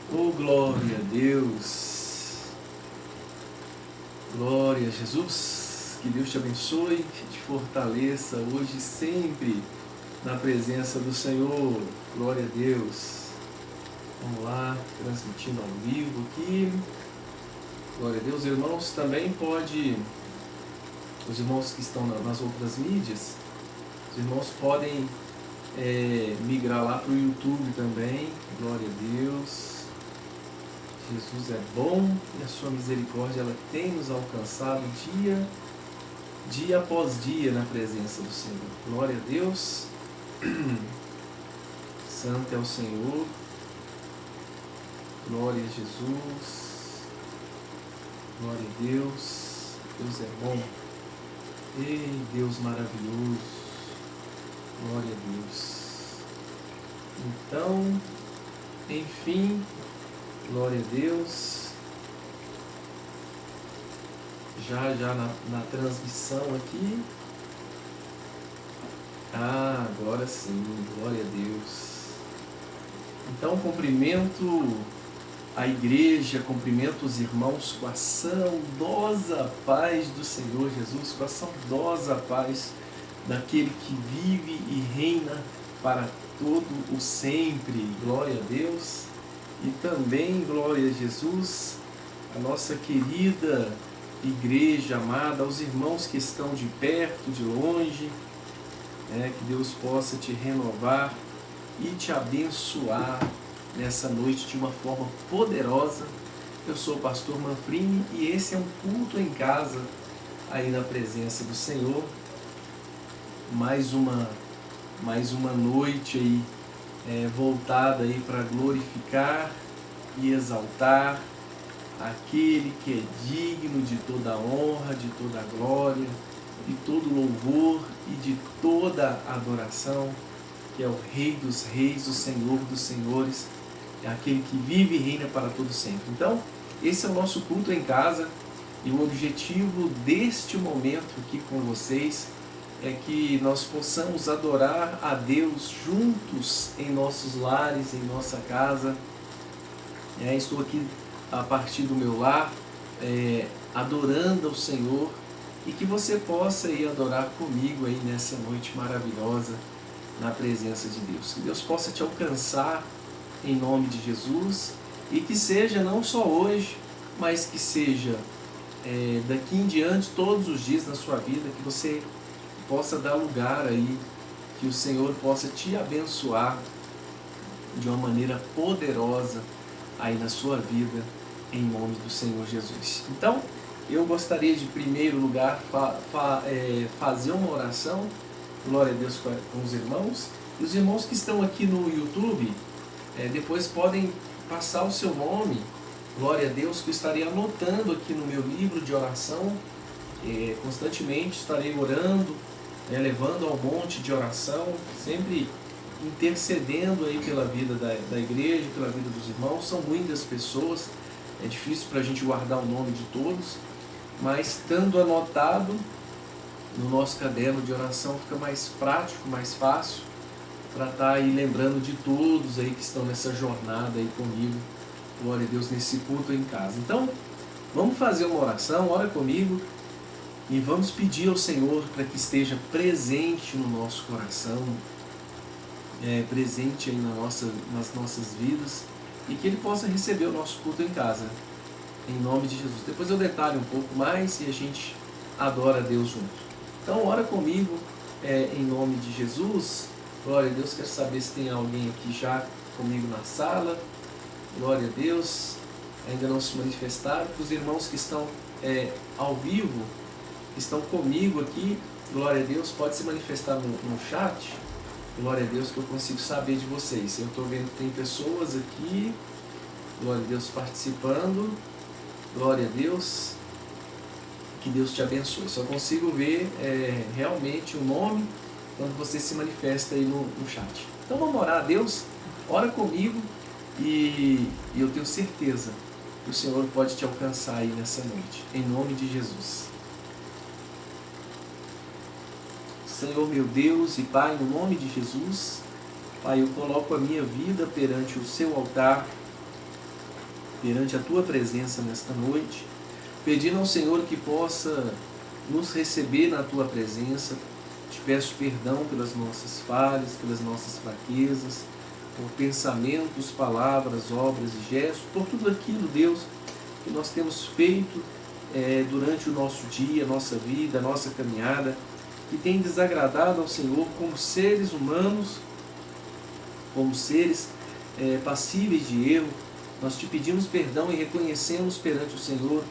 Oh, glória a Deus, glória a Jesus, que Deus te abençoe, que te fortaleça hoje e sempre na presença do Senhor, glória a Deus. Vamos lá, transmitindo ao vivo aqui, glória a Deus. Irmãos, também pode, os irmãos que estão nas outras mídias, os irmãos podem migrar lá para o YouTube também, glória a Deus. Jesus é bom e a sua misericórdia ela tem nos alcançado dia após dia na presença do Senhor. Glória a Deus. Santo é o Senhor. Glória a Jesus. Glória a Deus. Deus é bom. Ei, Deus maravilhoso. Glória a Deus. Então, enfim, glória a Deus. Já na transmissão aqui. Agora sim, glória a Deus. Então, cumprimento a igreja, cumprimento os irmãos com a saudosa paz do Senhor Jesus, com a saudosa paz daquele que vive e reina para todo o sempre. Glória a Deus. E também, glória a Jesus, a nossa querida igreja amada, aos irmãos que estão de perto, de longe, que Deus possa te renovar e te abençoar nessa noite de uma forma poderosa. Eu sou o pastor Manfrini e esse é um culto em casa, aí na presença do Senhor. Mais uma noite aí, voltada aí para glorificar e exaltar aquele que é digno de toda a honra, de toda a glória, de todo louvor e de toda adoração, que é o Rei dos Reis, o Senhor dos Senhores, é aquele que vive e reina para todo sempre. Então, esse é o nosso culto em casa e o objetivo deste momento aqui com vocês é que nós possamos adorar a Deus juntos em nossos lares, em nossa casa. Estou aqui a partir do meu lar, adorando ao Senhor, e que você possa ir adorar comigo aí nessa noite maravilhosa na presença de Deus. Que Deus possa te alcançar em nome de Jesus e que seja não só hoje, mas que seja daqui em diante todos os dias na sua vida, que você possa dar lugar aí, que o Senhor possa te abençoar de uma maneira poderosa aí na sua vida, em nome do Senhor Jesus. Então, eu gostaria de, em primeiro lugar, fazer uma oração, glória a Deus, com os irmãos. E os irmãos que estão aqui no YouTube, depois podem passar o seu nome, glória a Deus, que eu estarei anotando aqui no meu livro de oração. Constantemente estarei orando, levando ao monte de oração, sempre intercedendo aí pela vida da igreja, pela vida dos irmãos. São muitas pessoas, é difícil para a gente guardar o nome de todos, mas estando anotado no nosso caderno de oração fica mais prático, mais fácil, para estar aí lembrando de todos aí que estão nessa jornada aí comigo, glória a Deus, nesse culto em casa. Então, vamos fazer uma oração, ora comigo, e vamos pedir ao Senhor para que esteja presente no nosso coração, presente aí nas nossas vidas, e que Ele possa receber o nosso culto em casa, em nome de Jesus. Depois eu detalho um pouco mais e a gente adora a Deus junto. Então, ora comigo, em nome de Jesus. Glória a Deus. Quero saber se tem alguém aqui já comigo na sala. Glória a Deus. Ainda não se manifestaram. Os irmãos que estão ao vivo, estão comigo aqui, glória a Deus, pode se manifestar no chat, glória a Deus, que eu consigo saber de vocês. Eu estou vendo que tem pessoas aqui, glória a Deus, participando, glória a Deus, que Deus te abençoe. Só consigo ver realmente o nome quando você se manifesta aí no chat. Então vamos orar a Deus, ora comigo e eu tenho certeza que o Senhor pode te alcançar aí nessa noite, em nome de Jesus. Senhor meu Deus e Pai, no nome de Jesus, Pai, eu coloco a minha vida perante o seu altar, perante a Tua presença nesta noite, pedindo ao Senhor que possa nos receber na Tua presença. Te peço perdão pelas nossas falhas, pelas nossas fraquezas, por pensamentos, palavras, obras e gestos, por tudo aquilo, Deus, que nós temos feito durante o nosso dia, nossa vida, nossa caminhada, que tem desagradado ao Senhor como seres humanos, como seres passíveis de erro. Nós te pedimos perdão e reconhecemos perante o Senhor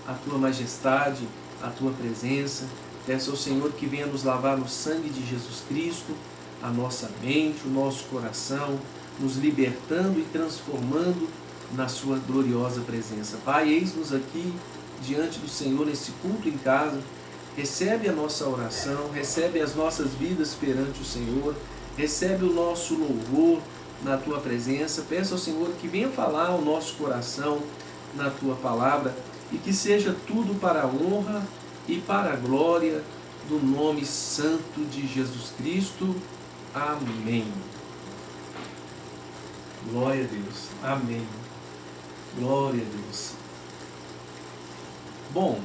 a Tua majestade, a Tua presença. Peço ao Senhor que venha nos lavar no sangue de Jesus Cristo, a nossa mente, o nosso coração, nos libertando e transformando na Sua gloriosa presença. Pai, eis-nos aqui diante do Senhor nesse culto em casa. Recebe a nossa oração, recebe as nossas vidas perante o Senhor, recebe o nosso louvor na Tua presença. Peço ao Senhor que venha falar ao nosso coração na Tua palavra e que seja tudo para a honra e para a glória do nome santo de Jesus Cristo. Amém. Glória a Deus. Amém. Glória a Deus. Bom,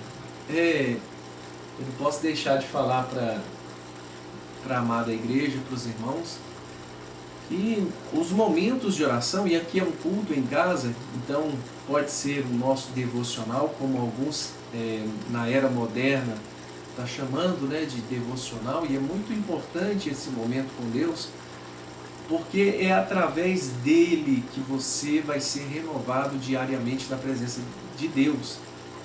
eu não posso deixar de falar para a amada igreja, para os irmãos, que os momentos de oração, e aqui é um culto em casa, então pode ser o nosso devocional, como alguns na era moderna está chamando, de devocional, e é muito importante esse momento com Deus, porque é através dele que você vai ser renovado diariamente na presença de Deus.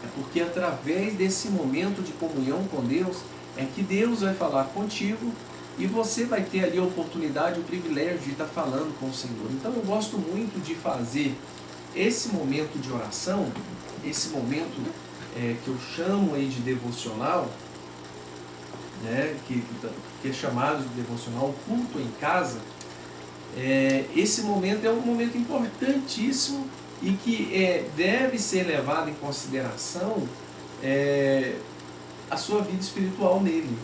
É porque através desse momento de comunhão com Deus é que Deus vai falar contigo e você vai ter ali a oportunidade, o privilégio de estar falando com o Senhor. Então eu gosto muito de fazer esse momento de oração, esse momento que eu chamo aí de devocional, que é chamado de devocional, o culto em casa. Esse momento é um momento importantíssimo e que deve ser levado em consideração a sua vida espiritual nele.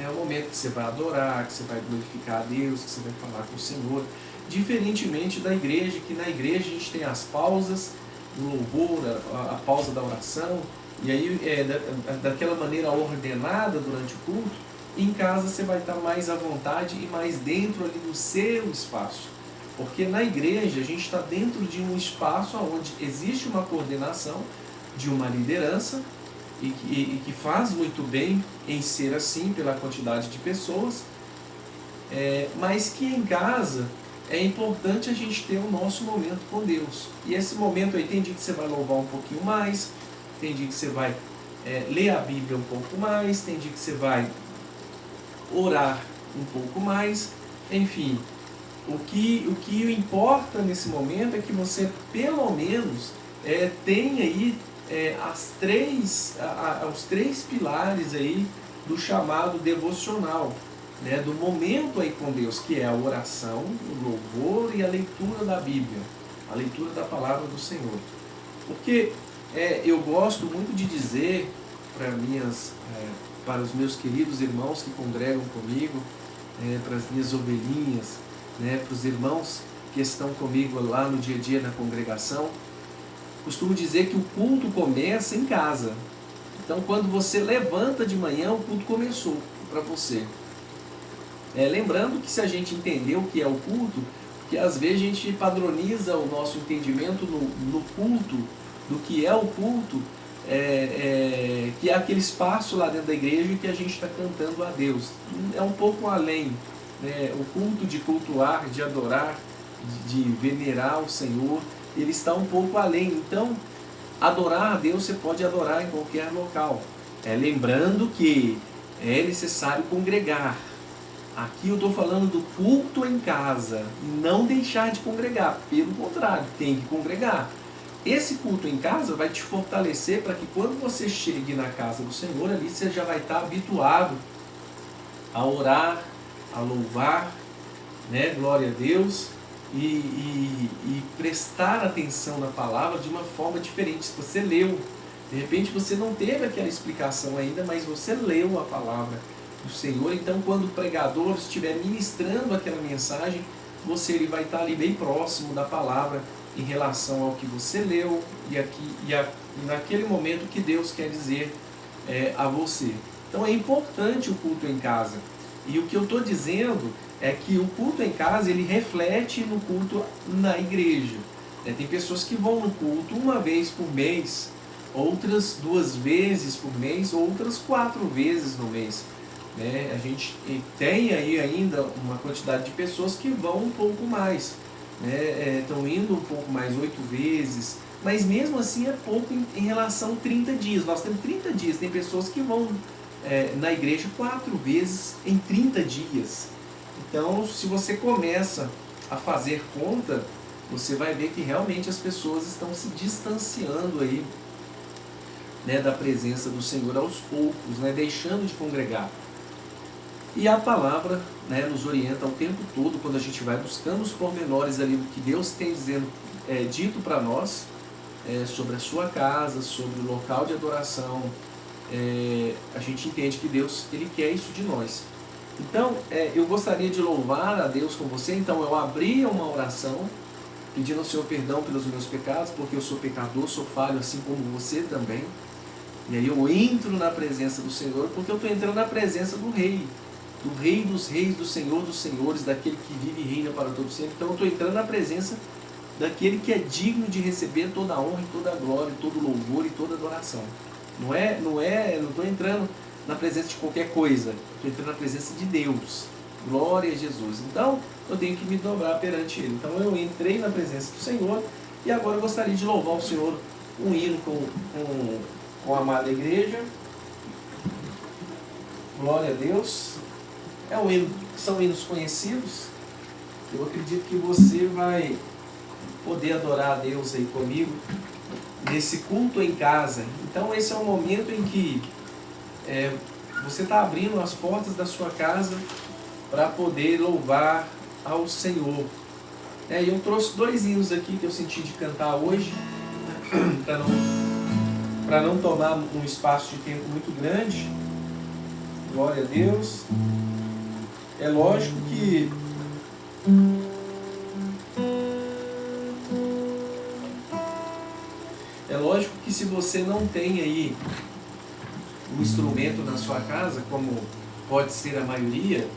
É o momento que você vai adorar, que você vai glorificar a Deus, que você vai falar com o Senhor, diferentemente da igreja, que na igreja a gente tem as pausas do louvor, a pausa da oração, e aí daquela maneira ordenada durante o culto. Em casa você vai estar mais à vontade e mais dentro ali do seu espaço. Porque na igreja a gente está dentro de um espaço onde existe uma coordenação de uma liderança e que faz muito bem em ser assim pela quantidade de pessoas, mas que em casa é importante a gente ter o nosso momento com Deus. E esse momento aí tem dia que você vai louvar um pouquinho mais, tem dia que você vai ler a Bíblia um pouco mais, tem dia que você vai orar um pouco mais, enfim. O que importa nesse momento é que você pelo menos tenha aí os três pilares aí do chamado devocional, do momento aí com Deus, que é a oração, o louvor e a leitura da Bíblia, a leitura da palavra do Senhor. Porque eu gosto muito de dizer para os meus queridos irmãos que congregam comigo, para as minhas ovelhinhas, para os irmãos que estão comigo lá no dia a dia na congregação, costumo dizer que o culto começa em casa. Então, quando você levanta de manhã, o culto começou para você. Lembrando que se a gente entender o que é o culto, que às vezes a gente padroniza o nosso entendimento no culto, do que é o culto, que é aquele espaço lá dentro da igreja que a gente está cantando a Deus. É um pouco além. O culto de cultuar, de adorar, de venerar o Senhor, ele está um pouco além. Então, adorar a Deus você pode adorar em qualquer local. Lembrando que é necessário congregar. Aqui eu estou falando do culto em casa, e não deixar de congregar. Pelo contrário, tem que congregar. Esse culto em casa vai te fortalecer para que quando você chegue na casa do Senhor, ali você já vai estar habituado a orar, a louvar, glória a Deus, e prestar atenção na palavra de uma forma diferente. Se você leu, de repente você não teve aquela explicação ainda, mas você leu a palavra do Senhor, então quando o pregador estiver ministrando aquela mensagem, você ele vai estar ali bem próximo da palavra em relação ao que você leu e naquele momento que Deus quer dizer a você. Então é importante o culto em casa. E o que eu estou dizendo é que o culto em casa ele reflete no culto na igreja. Tem pessoas que vão no culto uma vez por mês, outras 2 vezes por mês, outras 4 vezes no mês. A gente tem aí ainda uma quantidade de pessoas que vão um pouco mais, estão indo um pouco mais, 8 vezes, mas mesmo assim é pouco em relação a 30 dias. Nós temos 30 dias, tem pessoas que vão na igreja 4 vezes em 30 dias. Então, se você começa a fazer conta, você vai ver que realmente as pessoas estão se distanciando aí, da presença do Senhor aos poucos, deixando de congregar. E a palavra nos orienta o tempo todo, quando a gente vai buscando os pormenores ali do que Deus tem dito para nós, sobre a sua casa, sobre o local de adoração. A gente entende que Deus ele quer isso de nós. Então, eu gostaria de louvar a Deus com você. Então, eu abri uma oração pedindo ao Senhor perdão pelos meus pecados, porque eu sou pecador, sou falho, assim como você também. E aí eu entro na presença do Senhor, porque eu estou entrando na presença do Rei dos Reis, do Senhor dos Senhores, daquele que vive e reina para todo sempre. Então eu estou entrando na presença daquele que é digno de receber toda a honra, e toda a glória, todo louvor e toda adoração. Não estou entrando na presença de qualquer coisa, estou entrando na presença de Deus. Glória a Jesus. Então eu tenho que me dobrar perante Ele. Então eu entrei na presença do Senhor e agora eu gostaria de louvar o Senhor um hino com a amada igreja. Glória a Deus. São hinos conhecidos. Eu acredito que você vai poder adorar a Deus aí comigo nesse culto em casa. Então esse é um momento em que você está abrindo as portas da sua casa para poder louvar ao Senhor. E eu trouxe 2 hinos aqui que eu senti de cantar hoje, para não tomar um espaço de tempo muito grande. Glória a Deus. É lógico que se você não tem aí um instrumento na sua casa, como pode ser a maioria,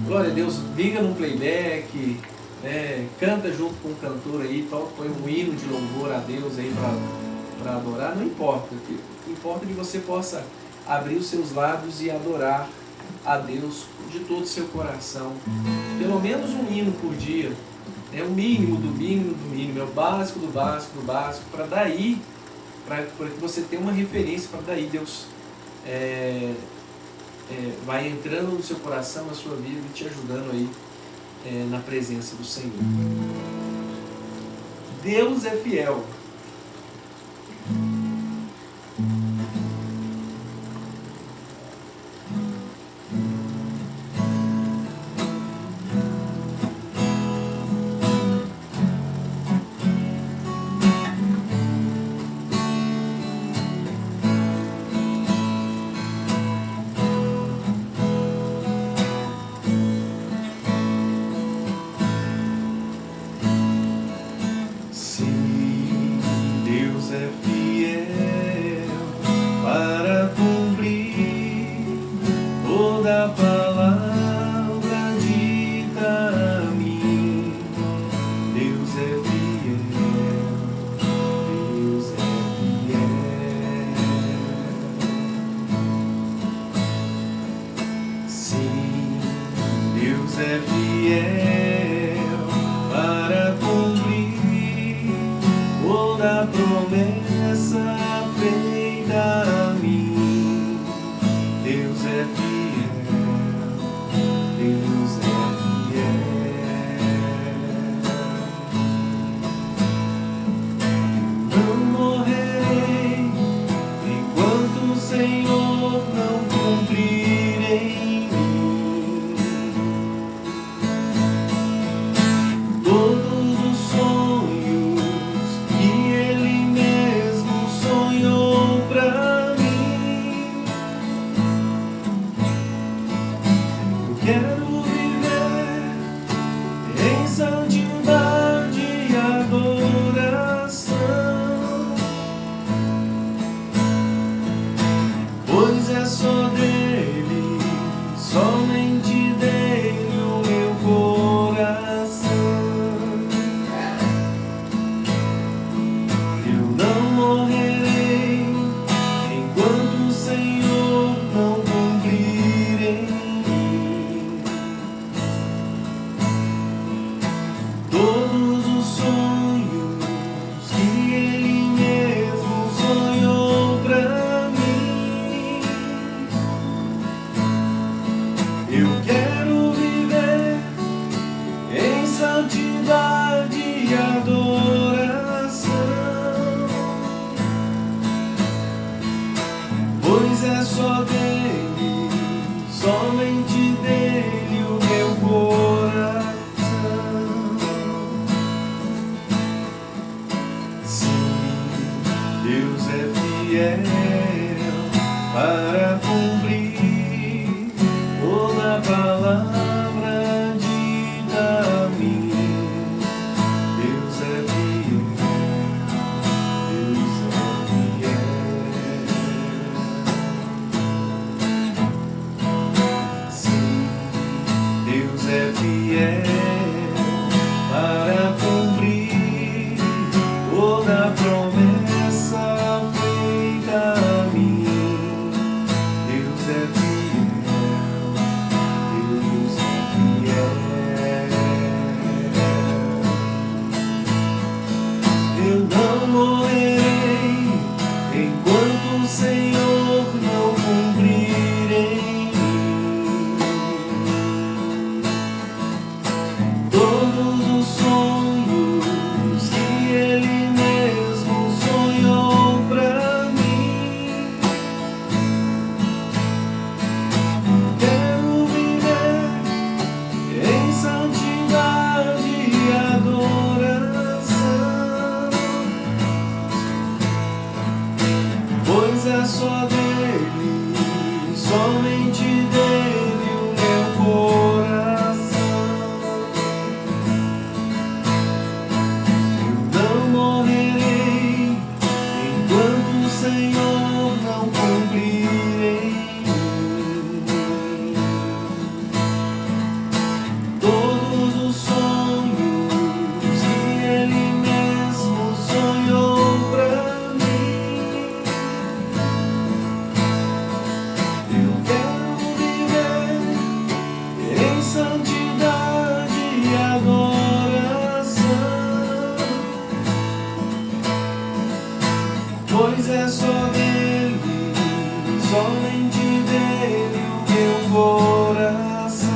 glória a Deus, liga no playback, canta junto com o cantor aí, põe um hino de louvor a Deus aí para adorar, não importa. O que importa é que você possa abrir os seus lábios e adorar a Deus de todo o seu coração. Pelo menos um hino por dia, o mínimo do mínimo do mínimo, é o básico do básico do básico, para que você tenha uma referência, para daí Deus vai entrando no seu coração, na sua vida e te ajudando aí na presença do Senhor. Deus é fiel. Quero viver em só dele, somente dele o meu coração. Sim, Deus é fiel para cumprir toda palavra dita a mim. Deus é fiel, Deus é fiel. Sim, Deus é fiel para cumprir toda promessa feita a mim. Deus é fiel, Deus é fiel. Eu não morrerei enquanto o Senhor não cumprir em mim todos os sonhos que Ele mesmo sonhou pra mim. Quero viver em santidade e adoração, pois é só dele, somente dele o meu coração. Eu não morrerei enquanto o Senhor não cumprir em mim todos os sonhos que Ele mesmo sonhou pra mim. Eu quero viver em santidade e adoração, pois é só dele, somente dele o meu coração.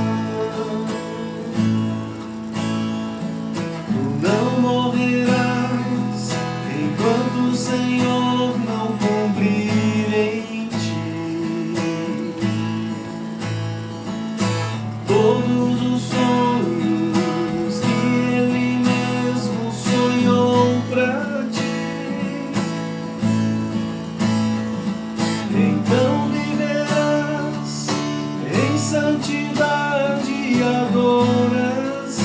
Tu não morrerás enquanto o Senhor não cumprir em ti todos os sonhos que Ele mesmo sonhou pra ti. Então viverás em santidade e adoração,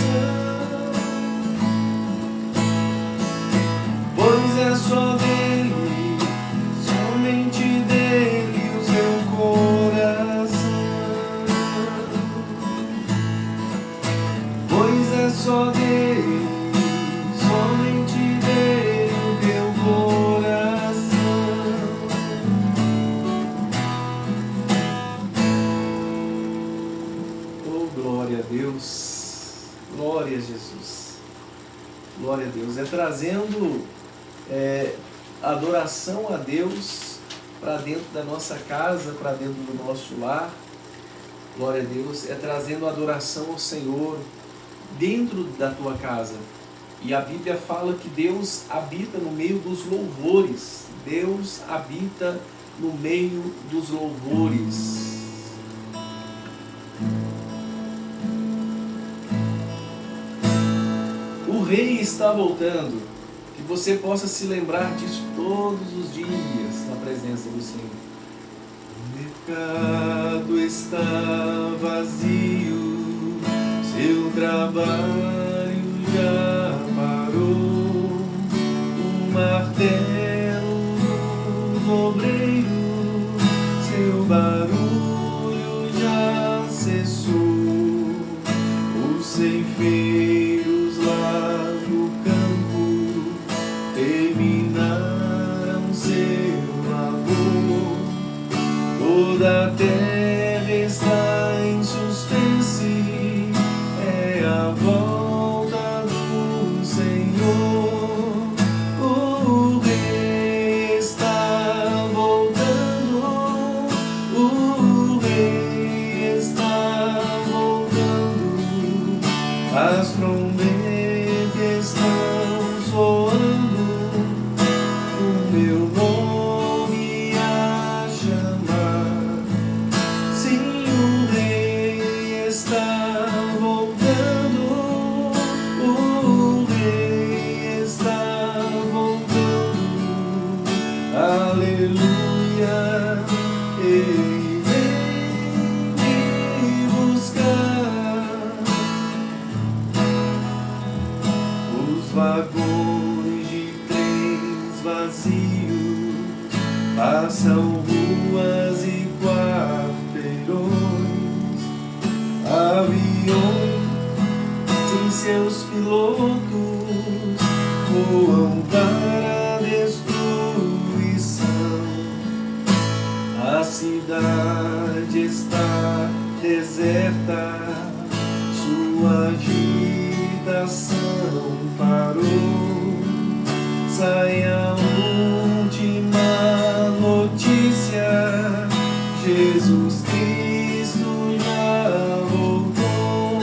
pois é só dele, somente dele o seu coração. Pois é só dele, somente dele o meu coração. Oh, glória a Deus, glória a Jesus, glória a Deus. É trazendo adoração a Deus para dentro da nossa casa, para dentro do nosso lar. Glória a Deus. É trazendo adoração ao Senhor dentro da tua casa. E a Bíblia fala que Deus habita no meio dos louvores. Deus habita no meio dos louvores. O Rei está voltando. Que você possa se lembrar disso todos os dias na presença do Senhor. O mercado está vazio, seu trabalho já parou, o martelo dos obreiros, seu barulho já cessou, os ceifeiros lá no campo terminaram seu labor, toda a terra está em suspense, é a volta vagões de trens vazios passam ruas e quarteirões, aviões sem seus pilotos voam para a destruição. A cidade está deserta, sua agitação parou. Sai a última notícia: Jesus Cristo já voltou.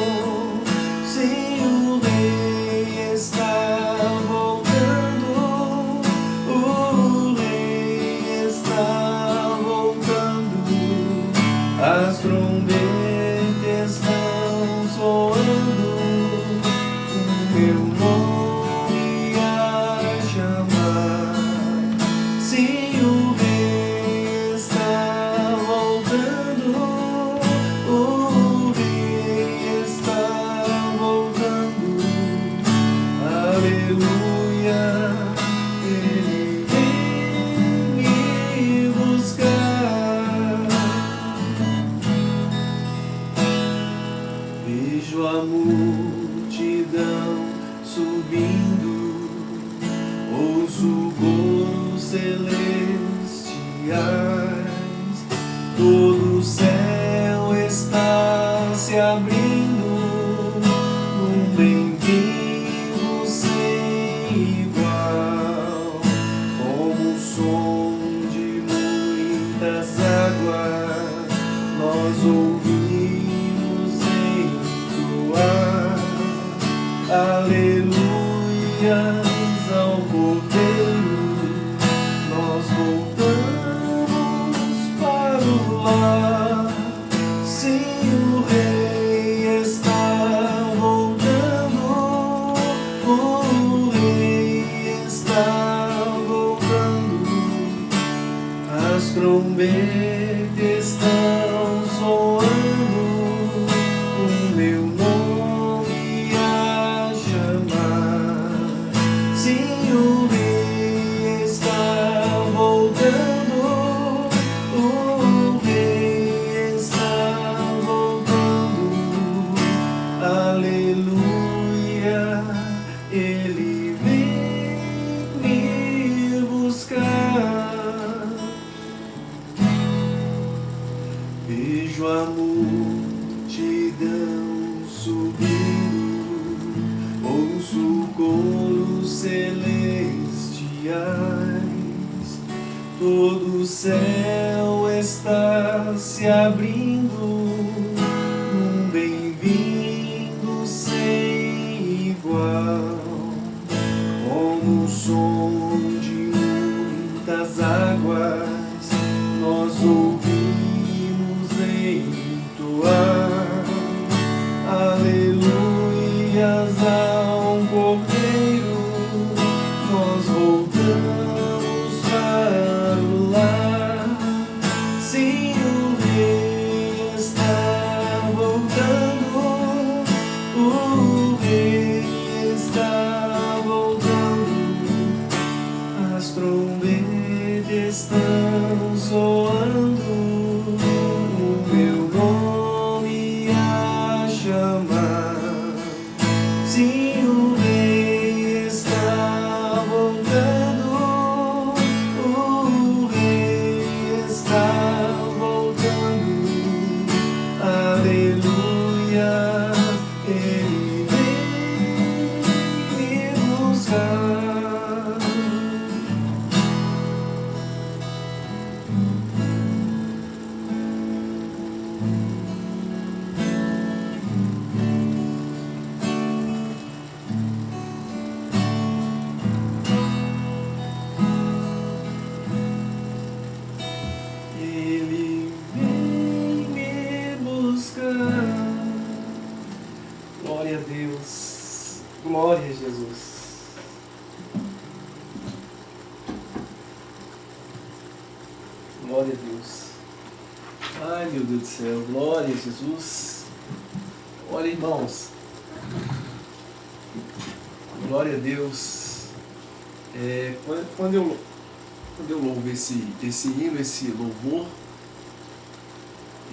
Sim, o Rei está voltando, o Rei está voltando. As trombetas estão soando, o meu nome a chamar. Sim, o Rei está voltando, o Rei está voltando. Aleluia, Ele vem me buscar. Vejo a multidão subindo, ouço coros celestiais, todo o céu está se abrindo, um bem-vindo sem igual, como o som de muitas águas, nós ouvimos entoar. Aleluias ao Cordeiro, nós voltamos para o lar. Sim, o Rei está voltando, o Rei está voltando. As trombetas estão soando, o meu nome a chamar. Sim, o Rei está voltando, o Rei está voltando. Aleluia, Ele vem me buscar. Vejo a multidão subindo, ouço coros celestiais, todo o céu está se abrindo, um bem-vindo sem igual, como o som de muitas águas, nós ouvimos entoar. Aleluias ao Cordeiro, nós voltamos para o lar. Sim, o Rei está voltando, o Rei está voltando. As trombetas estão soando, o meu nome a chamar. Sim, o Rei está voltando, o Rei está voltando. Aleluia, Ele vem me buscar. Ele vem me buscar. Glória a Deus, glória a Jesus. Glória a Deus. Ai, meu Deus do céu, glória a Jesus. Olha, irmãos, Glória a Deus. Quando eu louvo esse hino, esse louvor,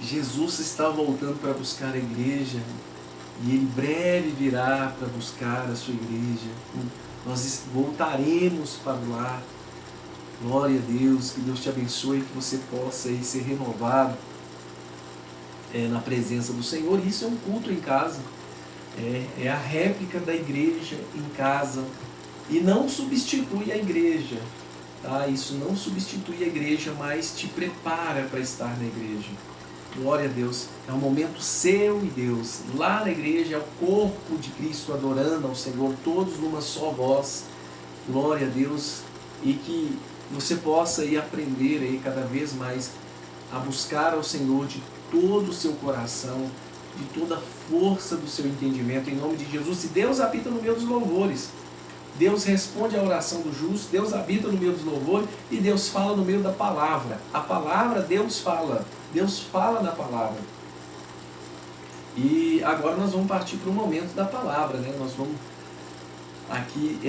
Jesus está voltando para buscar a igreja e em breve virá para buscar a sua igreja. Nós voltaremos para lá. Glória a Deus, que Deus te abençoe, que você possa aí ser renovado na presença do Senhor. Isso é um culto em casa, é a réplica da igreja em casa e não substitui a igreja, tá? Isso não substitui a igreja, mas te prepara para estar na igreja. Glória a Deus, é um momento seu e Deus. Lá na igreja é o corpo de Cristo adorando ao Senhor, todos numa só voz. Glória a Deus, e que você possa aí aprender aí cada vez mais a buscar ao Senhor de todo o seu coração, de toda a força do seu entendimento, em nome de Jesus. E Deus habita no meio dos louvores. Deus responde à oração do justo, Deus habita no meio dos louvores e Deus fala no meio da palavra. A palavra, Deus fala na palavra. E agora nós vamos partir para o momento da palavra, né? Nós vamos aqui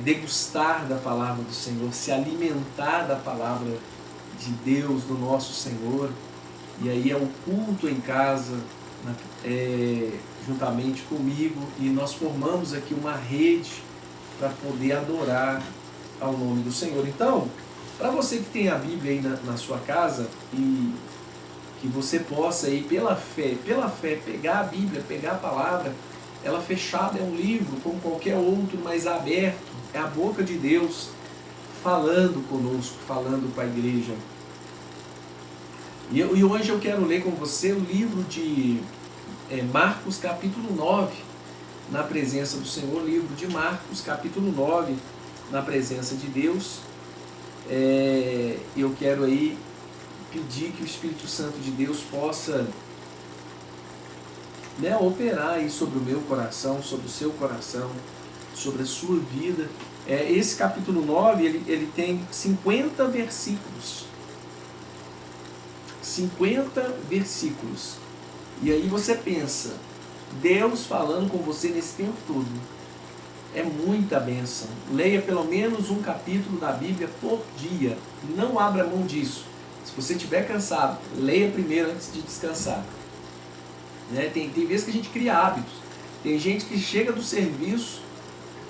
degustar da palavra do Senhor, se alimentar da palavra de Deus, do nosso Senhor. E aí é o culto em casa, juntamente comigo, e nós formamos aqui uma rede para poder adorar ao nome do Senhor. Então, para você que tem a Bíblia aí na sua casa, e que você possa aí pela fé, pegar a Bíblia, pegar a palavra, ela fechada é um livro como qualquer outro, mas aberto, é a boca de Deus falando conosco, falando com a igreja. E hoje eu quero ler com você o livro de Marcos capítulo 9, na presença do Senhor. Livro de Marcos capítulo 9, na presença de Deus. Eu quero aí pedir que o Espírito Santo de Deus possa operar aí sobre o meu coração, sobre o seu coração, sobre a sua vida. Esse capítulo 9, ele tem 50 versículos. 50 versículos. E aí você pensa, Deus falando com você nesse tempo todo. É muita bênção. Leia pelo menos um capítulo da Bíblia por dia. Não abra mão disso. Se você estiver cansado, leia primeiro antes de descansar. Tem vezes que a gente cria hábitos. Tem gente que chega do serviço,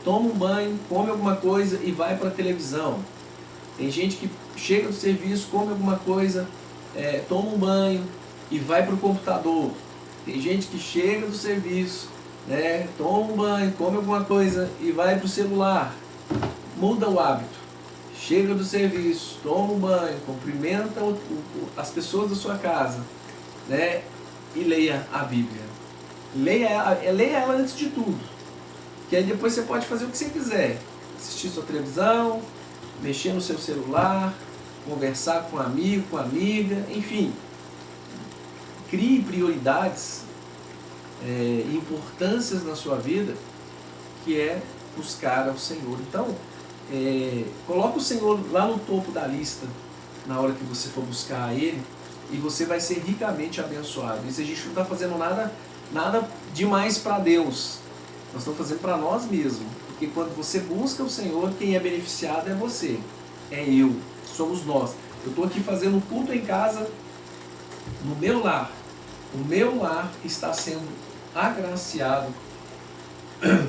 toma um banho, come alguma coisa e vai para a televisão. Tem gente que chega do serviço, come alguma coisa, toma um banho e vai para o computador. Tem gente que chega do serviço, toma um banho, come alguma coisa e vai para o celular. Muda o hábito. Chega do serviço, toma um banho, cumprimenta as pessoas da sua casa, e leia a Bíblia. Leia ela antes de tudo. Que aí depois você pode fazer o que você quiser. Assistir sua televisão, mexer no seu celular, conversar com um amigo, com amiga, enfim. Crie prioridades, importâncias na sua vida, que é buscar ao Senhor. Então, coloca o Senhor lá no topo da lista, na hora que você for buscar a Ele, e você vai ser ricamente abençoado. Isso a gente não está fazendo nada demais para Deus. Nós estamos fazendo para nós mesmos. Porque quando você busca o Senhor, quem é beneficiado é você. É eu. Somos nós. Eu estou aqui fazendo um culto em casa, no meu lar. O meu lar está sendo agraciado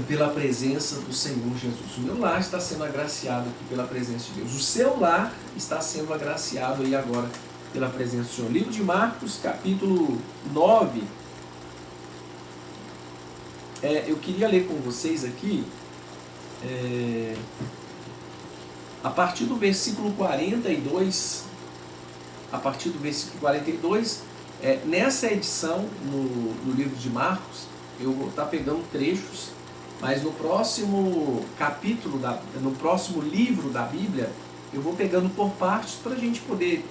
pela presença do Senhor Jesus. O meu lar está sendo agraciado aqui pela presença de Deus. O seu lar está sendo agraciado aí agora pela presença do Senhor. Livro de Marcos, capítulo 9. Eu queria ler com vocês aqui, a partir do versículo 42, nessa edição, no livro de Marcos, eu vou estar pegando trechos, mas no próximo capítulo, no próximo livro da Bíblia, eu vou pegando por partes para a gente poder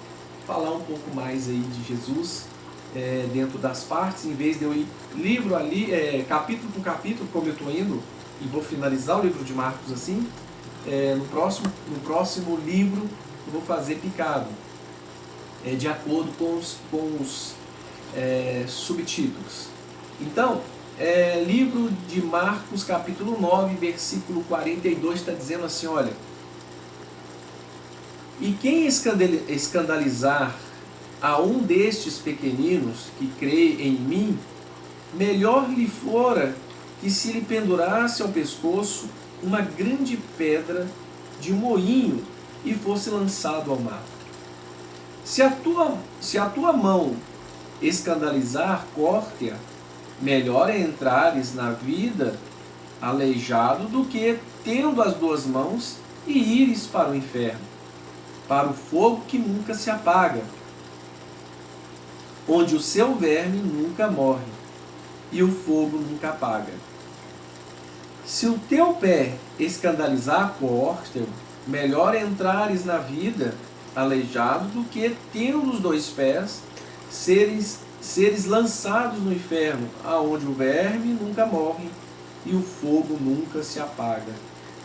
falar um pouco mais aí de Jesus, dentro das partes, em vez de eu ir livro ali, capítulo por capítulo, como eu estou indo, e vou finalizar o livro de Marcos assim, no próximo livro eu vou fazer picado, de acordo com os subtítulos. Então, livro de Marcos, capítulo 9, versículo 42, está dizendo assim, olha: e quem escandalizar a um destes pequeninos que crê em mim, melhor lhe fora que se lhe pendurasse ao pescoço uma grande pedra de moinho e fosse lançado ao mar. Se a tua mão escandalizar, corte-a. Melhor é entrares na vida aleijado do que, tendo as duas mãos, e ires para o inferno, para o fogo que nunca se apaga, onde o seu verme nunca morre, e o fogo nunca apaga. Se o teu pé escandalizar, corte-o. Melhor é entrares na vida aleijado do que, tendo os dois pés, seres lançados no inferno, aonde o verme nunca morre e o fogo nunca se apaga.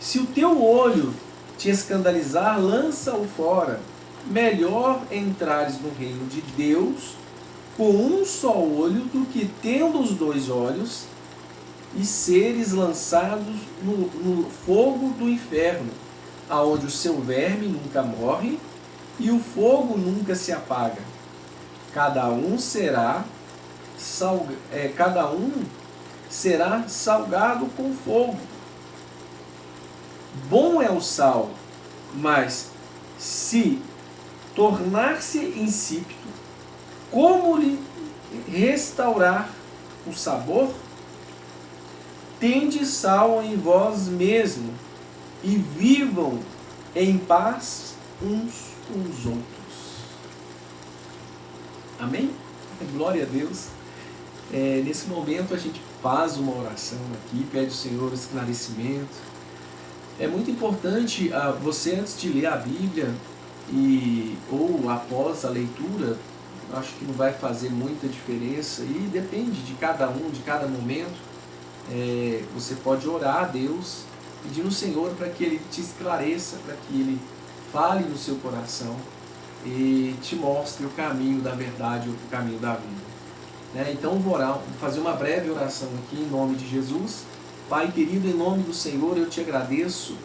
Se o teu olho te escandalizar, lança-o fora. Melhor entrares no reino de Deus com um só olho do que, tendo os dois olhos, e seres lançados no fogo do inferno, aonde o seu verme nunca morre e o fogo nunca se apaga. Cada um será salgado com fogo. Bom é o sal, mas se tornar-se insípido, como lhe restaurar o sabor? Tende sal em vós mesmo e vivam em paz uns com os outros. Amém? Glória a Deus. Nesse momento a gente faz uma oração aqui, pede ao Senhor esclarecimento. É muito importante você, antes de ler a Bíblia ou após a leitura, acho que não vai fazer muita diferença e depende de cada um, de cada momento. Você pode orar a Deus, pedindo ao Senhor para que Ele te esclareça, para que Ele fale no seu coração e te mostre o caminho da verdade, o caminho da vida. Então vou fazer uma breve oração aqui em nome de Jesus. Pai querido, em nome do Senhor, eu te agradeço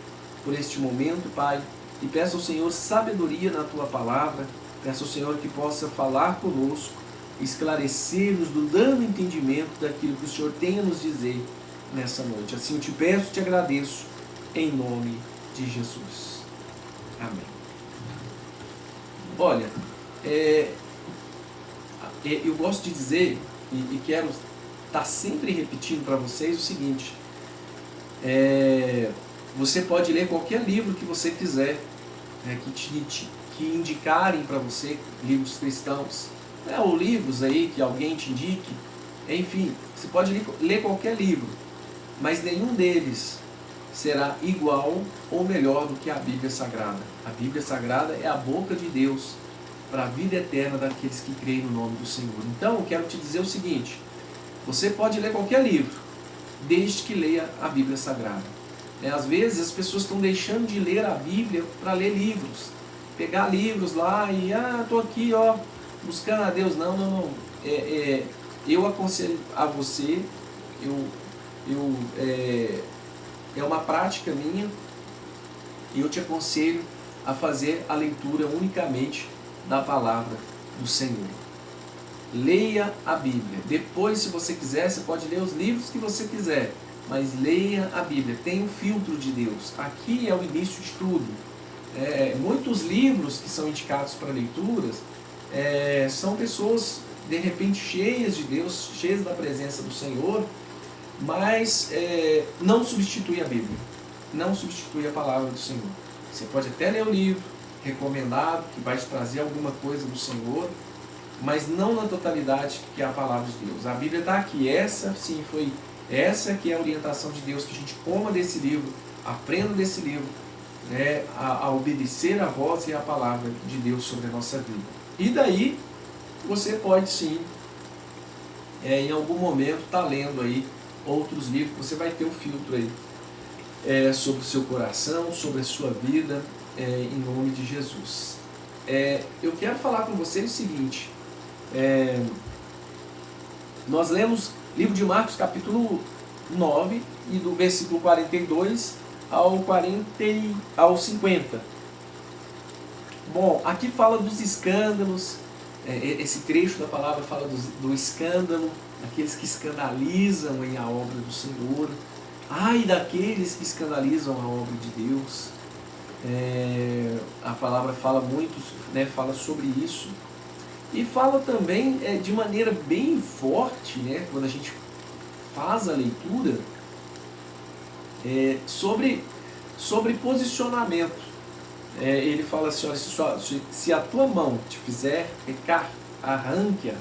por este momento, Pai, e peço ao Senhor sabedoria na Tua palavra, peço ao Senhor que possa falar conosco, esclarecer-nos, dando entendimento daquilo que o Senhor tem a nos dizer nessa noite. Assim eu te peço e te agradeço, em nome de Jesus. Amém. Olha, eu gosto de dizer, e quero estar sempre repetindo para vocês o seguinte: você pode ler qualquer livro que você quiser, que indicarem para você, livros cristãos, ou livros aí que alguém te indique, enfim, você pode ler qualquer livro, mas nenhum deles será igual ou melhor do que a Bíblia Sagrada. A Bíblia Sagrada é a boca de Deus para a vida eterna daqueles que creem no nome do Senhor. Então, eu quero te dizer o seguinte: você pode ler qualquer livro, desde que leia a Bíblia Sagrada. Às vezes as pessoas estão deixando de ler a Bíblia para ler livros, pegar livros lá e estou aqui buscando a Deus. Não. Eu aconselho a você, é uma prática minha, e eu te aconselho a fazer a leitura unicamente da palavra do Senhor. Leia a Bíblia. Depois, se você quiser, você pode ler os livros que você quiser, mas leia a Bíblia. Tem um filtro de Deus. Aqui é o início de tudo. Muitos livros que são indicados para leituras são pessoas, de repente, cheias de Deus, cheias da presença do Senhor, mas não substitui a Bíblia, não substitui a palavra do Senhor. Você pode até ler o livro recomendado, que vai te trazer alguma coisa do Senhor, mas não na totalidade que é a palavra de Deus. A Bíblia está aqui, essa que é a orientação de Deus, que a gente coma desse livro, aprenda desse livro, a obedecer a voz e a palavra de Deus sobre a nossa vida. E daí, você pode sim, em algum momento, estar lendo aí outros livros, você vai ter um filtro aí sobre o seu coração, sobre a sua vida, em nome de Jesus. Eu quero falar com vocês o seguinte: nós lemos Livro de Marcos, capítulo 9, e do versículo 42 ao 50. Bom, aqui fala dos escândalos, esse trecho da palavra fala do escândalo, aqueles que escandalizam em a obra do Senhor. Ai daqueles que escandalizam a obra de Deus. A palavra fala muito, né, fala sobre isso. E fala também de maneira bem forte, né, quando a gente faz a leitura, sobre posicionamento. Ele fala assim, olha, se a tua mão te fizer pecar, arranque-a.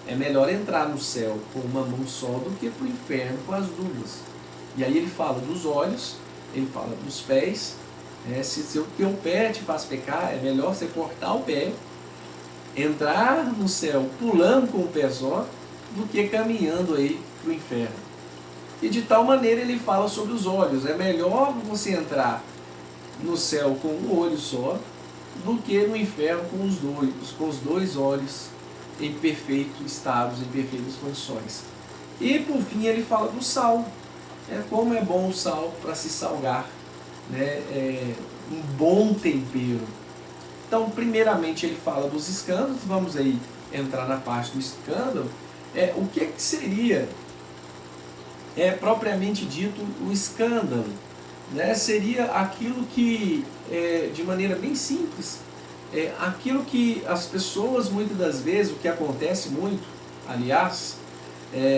É melhor entrar no céu com uma mão só do que para o inferno com as duas. E aí ele fala dos olhos, ele fala dos pés. Se o teu pé te faz pecar, é melhor você cortar o pé, entrar no céu pulando com o pé só, do que caminhando aí para o inferno. E de tal maneira ele fala sobre os olhos. É melhor você entrar no céu com um olho só, do que no inferno com os dois olhos em perfeito estado, em perfeitas condições. E por fim ele fala do sal. Como é bom o sal para se salgar, né? Um bom tempero. Então, primeiramente ele fala dos escândalos. Vamos aí entrar na parte do escândalo. O que seria, propriamente dito, o escândalo? Né? Seria aquilo que, de maneira bem simples, aquilo que as pessoas, muitas das vezes, o que acontece muito, aliás,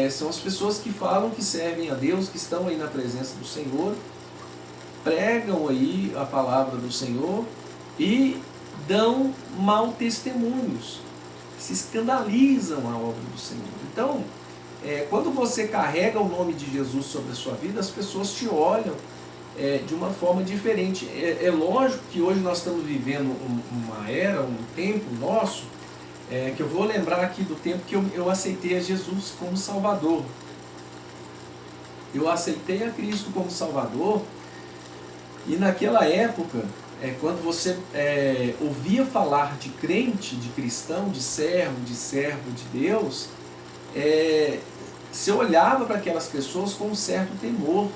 são as pessoas que falam que servem a Deus, que estão aí na presença do Senhor, pregam aí a palavra do Senhor e dão mau testemunhos, se escandalizam a obra do Senhor. Então, quando você carrega o nome de Jesus sobre a sua vida, as pessoas te olham de uma forma diferente. É lógico que hoje nós estamos vivendo uma era, um tempo nosso, que eu vou lembrar aqui do tempo que eu aceitei a Jesus como Salvador. Eu aceitei a Cristo como Salvador, e naquela época, quando você ouvia falar de crente, de cristão, de servo de Deus, você olhava para aquelas pessoas com um certo temor,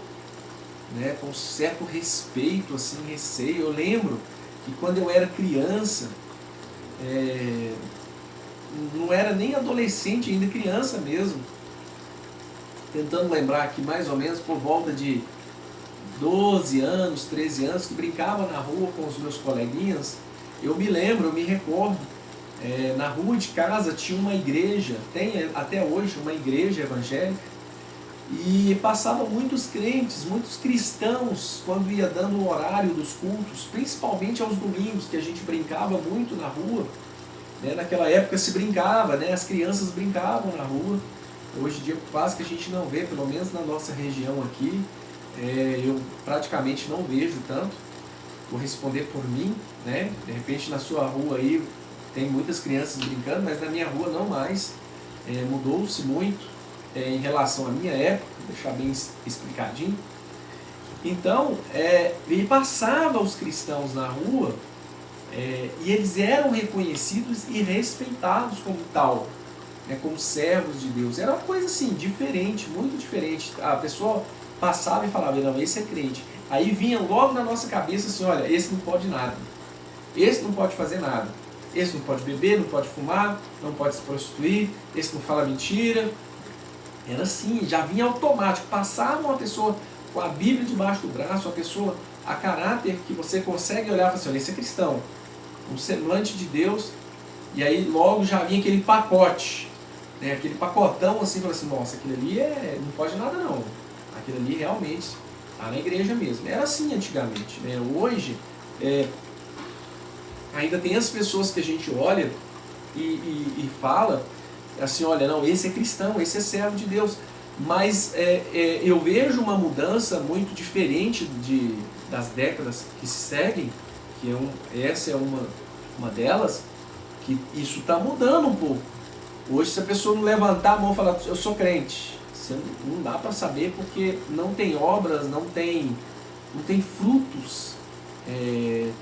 né, com um certo respeito, assim, receio. Eu lembro que quando eu era criança, não era nem adolescente ainda, criança mesmo, tentando lembrar aqui mais ou menos por volta de 12 anos, 13 anos, que brincava na rua com os meus coleguinhas. Eu me recordo, na rua de casa tinha uma igreja, tem até hoje uma igreja evangélica, e passavam muitos crentes, muitos cristãos, quando ia dando o horário dos cultos, principalmente aos domingos, que a gente brincava muito na rua, né? Naquela época se brincava, né? As crianças brincavam na rua. Hoje em dia quase que a gente não vê, pelo menos na nossa região aqui, eu praticamente não vejo tanto. Vou responder por mim, né? De repente na sua rua aí tem muitas crianças brincando, mas na minha rua não mais. Mudou-se muito em relação à minha época, vou deixar bem explicadinho. Então, ele passava os cristãos na rua, e eles eram reconhecidos e respeitados como tal, né, como servos de Deus. Era uma coisa assim, diferente, muito diferente. A pessoa passava e falava, não, esse é crente. Aí vinha logo na nossa cabeça assim, olha, esse não pode nada, esse não pode fazer nada, esse não pode beber, não pode fumar, não pode se prostituir, esse não fala mentira. Era assim, já vinha automático. Passava uma pessoa com a Bíblia debaixo do braço, uma pessoa a caráter que você consegue olhar e falar assim, olha, esse é cristão, um semblante de Deus, e aí logo já vinha aquele pacote, né, aquele pacotão assim, fala assim, nossa, aquilo ali não pode nada não, aquilo ali realmente está na igreja mesmo. Era assim antigamente, né? Hoje ainda tem as pessoas que a gente olha e fala assim, olha, não, esse é cristão, esse é servo de Deus. Mas eu vejo uma mudança muito diferente das décadas que se seguem, que essa é uma delas, que isso está mudando um pouco. Hoje, se a pessoa não levantar a mão e falar, eu sou crente, você não dá para saber, porque não tem obras, não tem frutos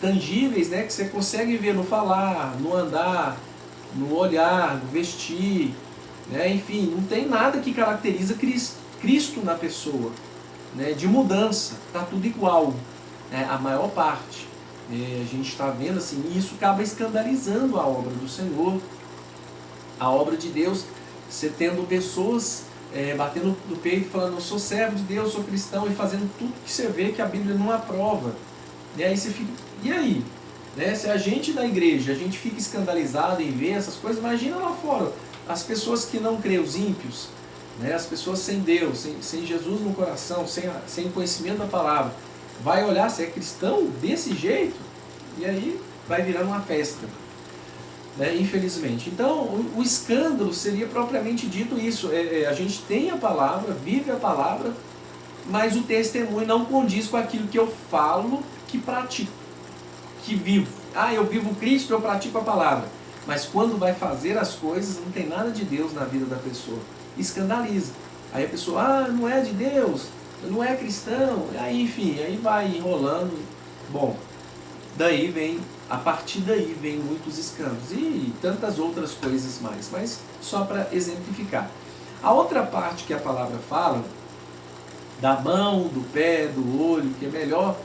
tangíveis, né, que você consegue ver no falar, no andar, no olhar, no vestir, né? Enfim, não tem nada que caracteriza Cristo na pessoa, né? De mudança, está tudo igual, né? A maior parte. A gente está vendo assim, e isso acaba escandalizando a obra do Senhor, a obra de Deus, você tendo pessoas batendo no peito, falando, eu sou servo de Deus, sou cristão, e fazendo tudo que você vê que a Bíblia não aprova. E aí você fica, e aí? Né? Se a gente da igreja, a gente fica escandalizado em ver essas coisas, imagina lá fora, as pessoas que não creem, os ímpios, né? As pessoas sem Deus, sem Jesus no coração, sem conhecimento da palavra, vai olhar se é cristão desse jeito, e aí vai virar uma festa, né? Infelizmente. Então, o escândalo seria propriamente dito isso, a gente tem a palavra, vive a palavra, mas o testemunho não condiz com aquilo que eu falo, que pratico, que vivo. Eu vivo Cristo, eu pratico a palavra. Mas quando vai fazer as coisas, não tem nada de Deus na vida da pessoa. Escandaliza. Aí a pessoa, não é de Deus, não é cristão. Aí, enfim, aí vai enrolando. Bom, a partir daí vem muitos escândalos e tantas outras coisas mais. Mas só para exemplificar. A outra parte que a palavra fala, da mão, do pé, do olho, que é melhor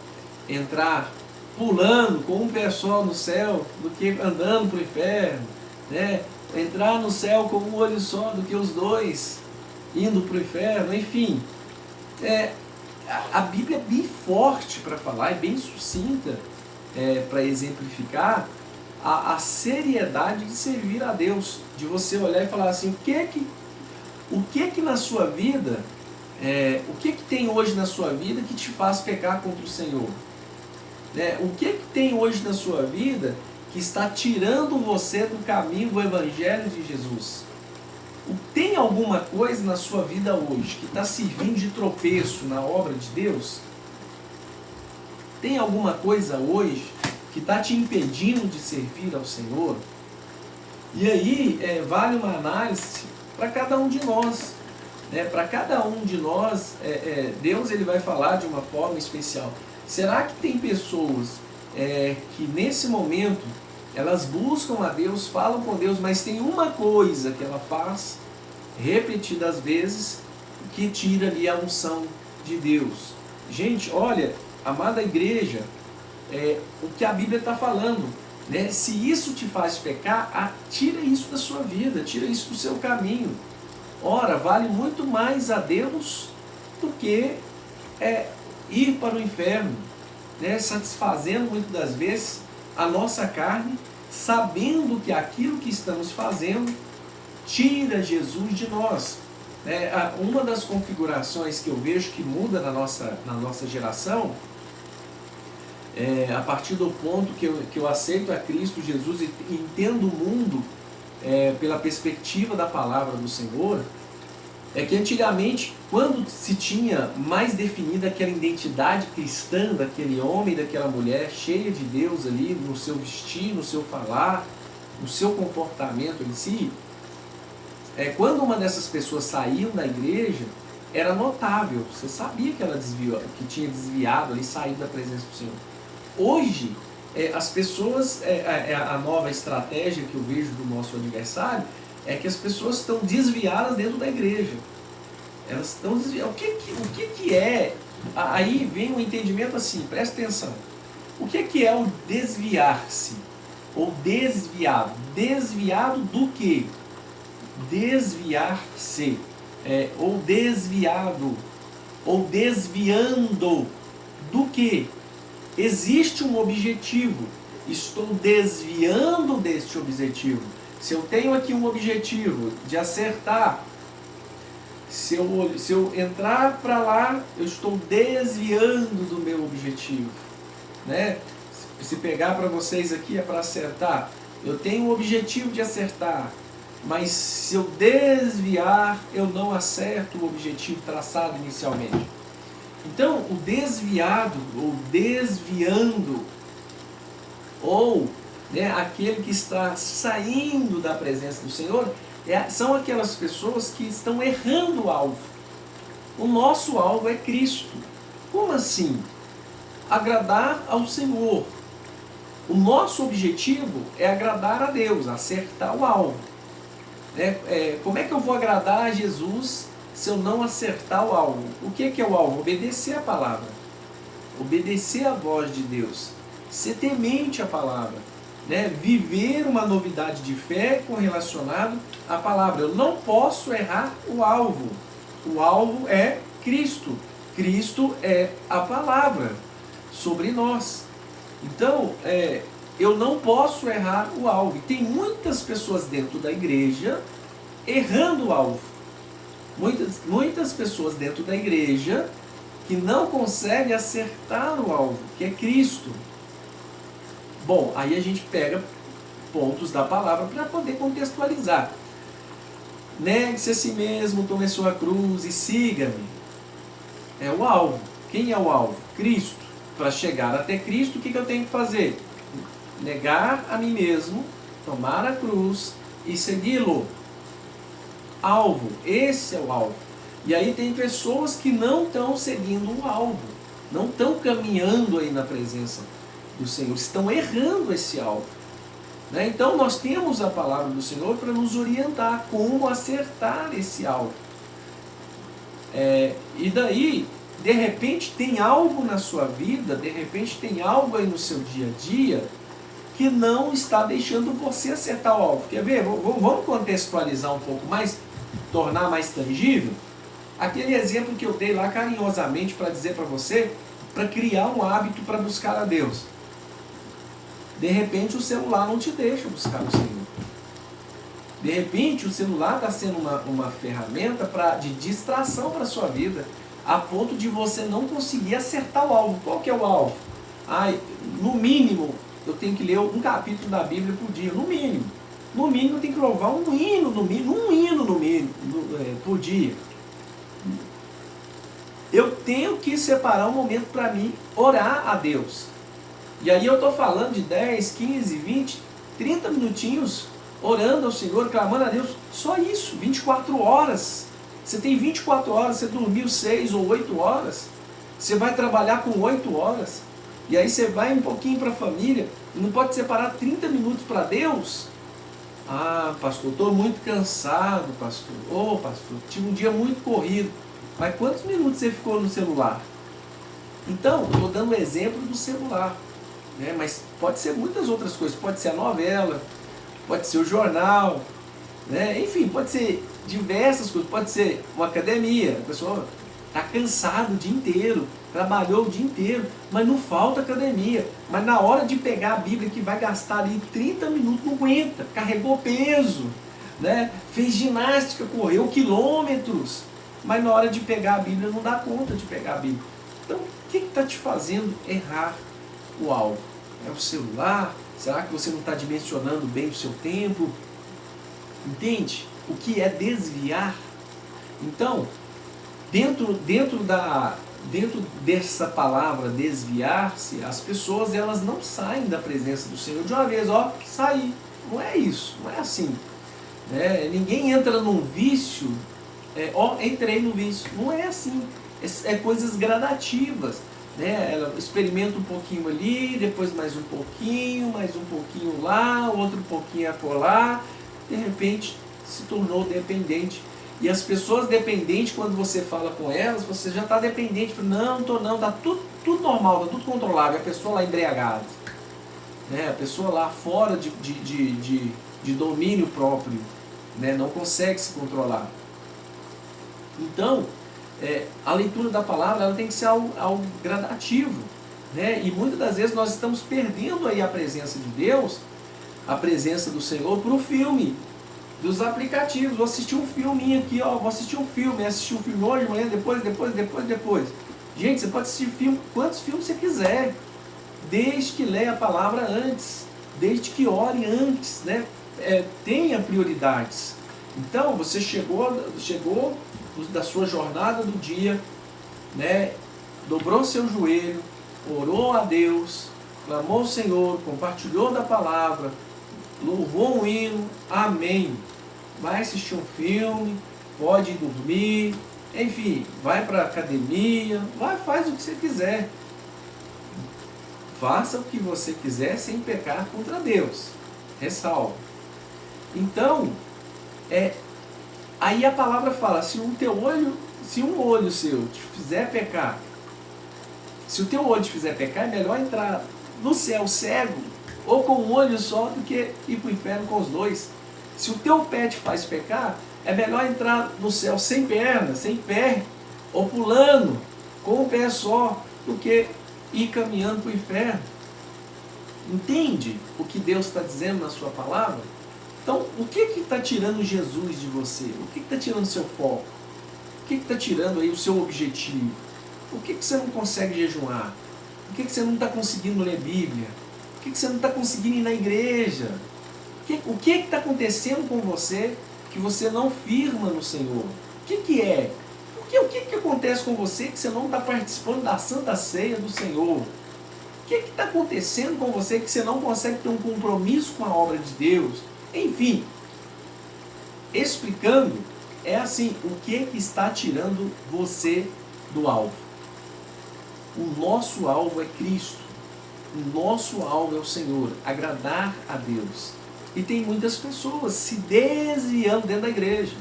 entrar pulando com um pé só no céu do que andando para o inferno, né? Entrar no céu com um olho só do que os dois indo para o inferno, enfim. A Bíblia é bem forte para falar, é bem sucinta para exemplificar a seriedade de servir a Deus, de você olhar e falar assim, o que na sua vida, o que tem hoje na sua vida que te faz pecar contra o Senhor? O que tem hoje na sua vida que está tirando você do caminho do Evangelho de Jesus? Tem alguma coisa na sua vida hoje que está servindo de tropeço na obra de Deus? Tem alguma coisa hoje que está te impedindo de servir ao Senhor? E aí vale uma análise para cada um de nós. Para cada um de nós, Deus ele vai falar de uma forma especial. Será que tem pessoas que nesse momento elas buscam a Deus, falam com Deus, mas tem uma coisa que ela faz repetidas vezes que tira ali a unção de Deus? Gente, olha, amada igreja, o que a Bíblia está falando, né? Se isso te faz pecar, tira isso da sua vida, tira isso do seu caminho. Ora, vale muito mais a Deus do que ir para o inferno, né? Satisfazendo muitas das vezes a nossa carne, sabendo que aquilo que estamos fazendo tira Jesus de nós. Uma das configurações que eu vejo que muda na nossa geração, a partir do ponto que eu aceito a Cristo Jesus e entendo o mundo pela perspectiva da palavra do Senhor, é que antigamente, quando se tinha mais definida aquela identidade cristã daquele homem, daquela mulher, cheia de Deus ali, no seu vestir, no seu falar, no seu comportamento em si, quando uma dessas pessoas saiu da igreja, era notável, você sabia que ela que tinha desviado ali, saído da presença do Senhor. Hoje, as pessoas, a nova estratégia que eu vejo do nosso adversário, é que as pessoas estão desviadas dentro da igreja. Elas estão desviadas. O que é? Aí vem um entendimento assim, presta atenção. O que é o desviar-se? Ou desviado? Desviado do quê? Desviar-se. Ou desviado. Ou desviando do quê? Existe um objetivo. Estou desviando deste objetivo. Se eu tenho aqui um objetivo de acertar, se eu entrar para lá, eu estou desviando do meu objetivo, né? Se pegar para vocês aqui é para acertar, eu tenho o objetivo de acertar, mas se eu desviar, eu não acerto o objetivo traçado inicialmente. Então, o desviado, ou desviando, ou aquele que está saindo da presença do Senhor, são aquelas pessoas que estão errando o alvo. O nosso alvo é Cristo. Como assim? Agradar ao Senhor. O nosso objetivo é agradar a Deus, acertar o alvo. Como é que eu vou agradar a Jesus se eu não acertar o alvo? O que é o alvo? Obedecer a palavra. Obedecer a voz de Deus. Ser temente à palavra. Viver uma novidade de fé correlacionado à palavra. Eu não posso errar o alvo. O alvo é Cristo. Cristo é a palavra sobre nós. Então, eu não posso errar o alvo. E tem muitas pessoas dentro da igreja errando o alvo. Muitas pessoas dentro da igreja que não conseguem acertar o alvo, que é Cristo. Bom, aí a gente pega pontos da palavra para poder contextualizar. Negue-se a si mesmo, tome a sua cruz e siga-me. É o alvo. Quem é o alvo? Cristo. Para chegar até Cristo, o que eu tenho que fazer? Negar a mim mesmo, tomar a cruz e segui-lo. Alvo. Esse é o alvo. E aí tem pessoas que não estão seguindo o alvo. Não estão caminhando aí na presença do Senhor. Estão errando esse alvo. Então nós temos a palavra do Senhor para nos orientar como acertar esse alvo. E daí, de repente tem algo na sua vida, de repente tem algo aí no seu dia a dia que não está deixando você acertar o alvo. Quer ver? Vamos contextualizar um pouco mais, tornar mais tangível? Aquele exemplo que eu dei lá carinhosamente para dizer para você, para criar um hábito para buscar a Deus. De repente o celular não te deixa buscar o Senhor. De repente o celular está sendo uma ferramenta de distração para a sua vida, a ponto de você não conseguir acertar o alvo. Qual que é o alvo? No mínimo, eu tenho que ler um capítulo da Bíblia por dia, no mínimo. No mínimo eu tenho que louvar um hino por dia. Eu tenho que separar um momento para mim orar a Deus. E aí eu estou falando de 10, 15, 20, 30 minutinhos orando ao Senhor, clamando a Deus. Só isso, 24 horas. Você tem 24 horas, você dormiu 6 ou 8 horas. Você vai trabalhar com 8 horas. E aí você vai um pouquinho para a família. Não pode separar 30 minutos para Deus? Pastor, estou muito cansado, pastor. Pastor, tive um dia muito corrido. Mas quantos minutos você ficou no celular? Então, estou dando o exemplo do celular. Mas pode ser muitas outras coisas. Pode ser a novela, pode ser o jornal, enfim, pode ser diversas coisas. Pode ser uma academia. A pessoa está cansada o dia inteiro, trabalhou o dia inteiro, mas não falta academia. Mas na hora de pegar a Bíblia, que vai gastar ali 30 minutos, não aguenta. Carregou peso, fez ginástica, correu quilômetros. Mas na hora de pegar a Bíblia, não dá conta de pegar a Bíblia. Então, o que está te fazendo errar o alvo? É o celular? Será que você não está dimensionando bem o seu tempo? Entende? O que é desviar? Então, dentro dessa palavra desviar-se, as pessoas elas não saem da presença do Senhor de uma vez, sair. Não é isso, não é assim. Ninguém entra num vício, entrei no vício. Não é assim. É coisas gradativas. Ela experimenta um pouquinho ali, depois mais um pouquinho lá, outro pouquinho acolá, de repente se tornou dependente. E as pessoas dependentes, quando você fala com elas, você já está dependente. Não estou não, está tudo normal, está tudo controlável. A pessoa lá embriagada, a pessoa lá fora de domínio próprio, não consegue se controlar. Então, a leitura da palavra ela tem que ser algo gradativo. E muitas das vezes nós estamos perdendo aí a presença de Deus, a presença do Senhor, para o filme dos aplicativos. Vou assistir um filminho aqui, vou assistir um filme hoje, amanhã, depois. Gente, você pode assistir quantos filmes você quiser, desde que leia a palavra antes, desde que ore antes, tenha prioridades. Então, você chegou da sua jornada do dia, dobrou seu joelho, orou a Deus, clamou ao Senhor, compartilhou da palavra, louvou um hino, amém. Vai assistir um filme, pode dormir, enfim, vai para a academia, faz o que você quiser. Faça o que você quiser sem pecar contra Deus. Ressalva. Então, Aí a palavra fala, se um olho seu te fizer pecar, se o teu olho te fizer pecar, é melhor entrar no céu cego, ou com um olho só, do que ir para o inferno com os dois. Se o teu pé te faz pecar, é melhor entrar no céu sem perna, sem pé, ou pulando, com um pé só, do que ir caminhando para o inferno. Entende o que Deus está dizendo na sua palavra? Então, o que está tirando Jesus de você? O que está tirando o seu foco? O que está tirando aí o seu objetivo? Por que você não consegue jejuar? Por que você não está conseguindo ler Bíblia? Por que você não está conseguindo ir na igreja? O que está acontecendo com você que você não firma no Senhor? O que é? O que acontece com você que você não está participando da Santa Ceia do Senhor? O que está acontecendo com você que você não consegue ter um compromisso com a obra de Deus? Enfim, explicando, é assim, o que está tirando você do alvo? O nosso alvo é Cristo. O nosso alvo é o Senhor, agradar a Deus. E tem muitas pessoas se desviando dentro da igreja,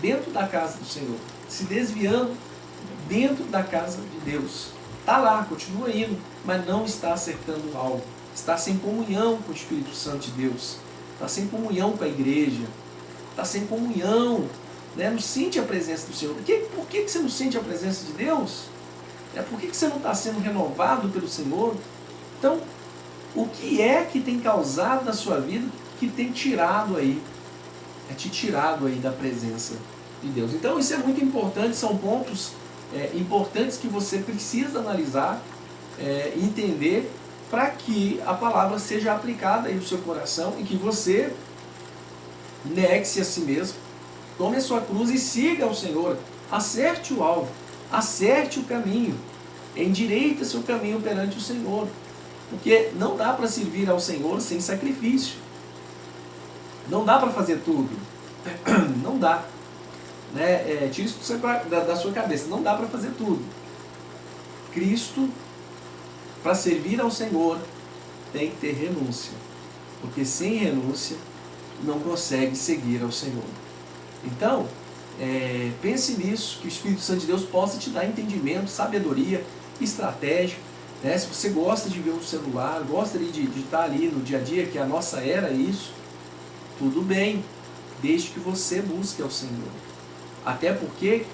dentro da casa do Senhor, se desviando dentro da casa de Deus. Está lá, continua indo, mas não está acertando o alvo. Está sem comunhão com o Espírito Santo de Deus. Está sem comunhão com a igreja. Está sem comunhão. Não sente a presença do Senhor. Por que você não sente a presença de Deus? Por que você não está sendo renovado pelo Senhor? Então, o que é que tem causado na sua vida que tem tirado aí? Te tirado aí da presença de Deus. Então, isso é muito importante, são pontos importantes que você precisa analisar, entender, para que a palavra seja aplicada aí no seu coração e que você negue-se a si mesmo, tome a sua cruz e siga ao Senhor. Acerte o alvo, acerte o caminho, endireita seu caminho perante o Senhor. Porque não dá para servir ao Senhor sem sacrifício. Não dá para fazer tudo. Não dá. Tira isso da sua cabeça. Não dá para fazer tudo. Cristo, para servir ao Senhor, tem que ter renúncia. Porque sem renúncia, não consegue seguir ao Senhor. Então, pense nisso, que o Espírito Santo de Deus possa te dar entendimento, sabedoria, estratégia. Se você gosta de ver um celular, gosta de estar ali no dia a dia, que a nossa era é isso, tudo bem, desde que você busque ao Senhor. Até porque,